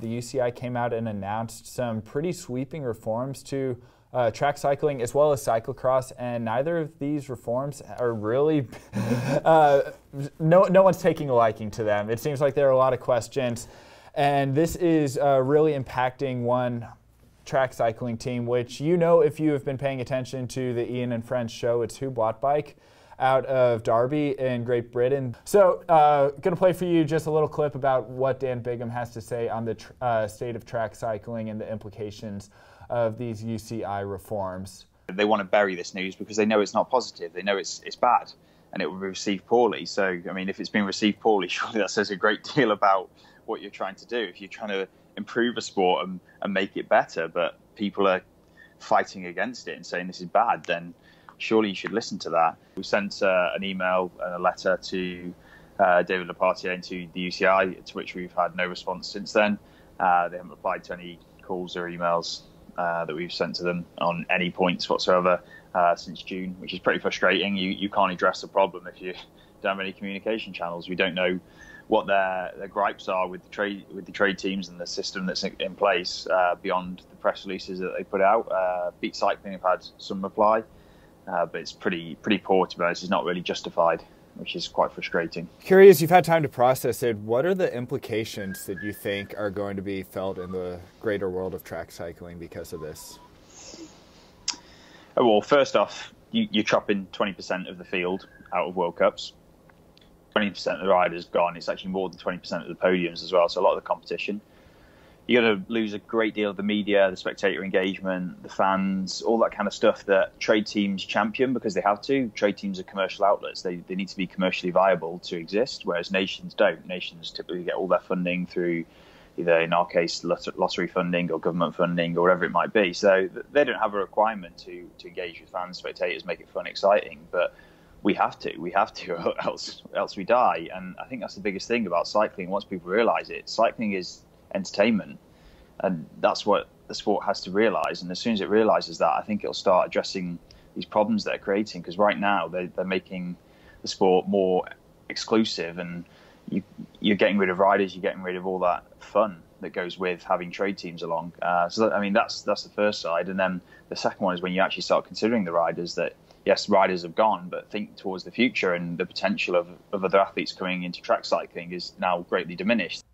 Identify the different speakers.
Speaker 1: The UCI came out and announced some pretty sweeping reforms to track cycling as well as cyclocross, and neither of these reforms are really, no one's taking a liking to them. It seems like there are a lot of questions, and this is really impacting one track cycling team, which if you have been paying attention to the Ian and Friends show, it's FloBikes out of Derby in Great Britain. So going to play for you just a little clip about what Dan Bigham has to say on the state of track cycling and the implications of these UCI reforms.
Speaker 2: They want to bury this news because they know it's not positive. They know it's bad and it will be received poorly. So, I mean, if it's been received poorly, surely that says a great deal about what you're trying to do. If you're trying to improve a sport and make it better, but people are fighting against it and saying this is bad, then surely you should listen to that. We sent an email and a letter to David Lepartier and to the UCI, to which we've had no response since then. They haven't replied to any calls or emails that we've sent to them on any points whatsoever since June, which is pretty frustrating. You can't address the problem if you don't have any communication channels. We don't know what their gripes are with the trade teams and the system that's in place beyond the press releases that they put out. Beat Cycling have had some reply, but it's pretty poor, to be honest. It's not really justified, which is quite frustrating.
Speaker 1: Curious, you've had time to process it. What are the implications that you think are going to be felt in the greater world of track cycling because of this?
Speaker 2: Well, first off, you're chopping 20% of the field out of World Cups. 20% of the riders gone. It's actually more than 20% of the podiums as well, so a lot of the competition. You're going to lose a great deal of the media, the spectator engagement, the fans, all that kind of stuff that trade teams champion because they have to. Trade teams are commercial outlets. They need to be commercially viable to exist, whereas nations don't. Nations typically get all their funding through either, in our case, lottery funding or government funding or whatever it might be. So they don't have a requirement to engage with fans, spectators, make it fun, exciting. But we have to, else we die. And I think that's the biggest thing about cycling. Once people realise it, cycling is entertainment, and that's what the sport has to realise. And as soon as it realises that, I think it'll start addressing these problems they're creating, because right now they're making the sport more exclusive, and you're getting rid of riders, you're getting rid of all that fun that goes with having trade teams along. So I mean, that's the first side. And then the second one is when you actually start considering the riders, that yes, riders have gone, but think towards the future, and the potential of other athletes coming into track cycling is now greatly diminished.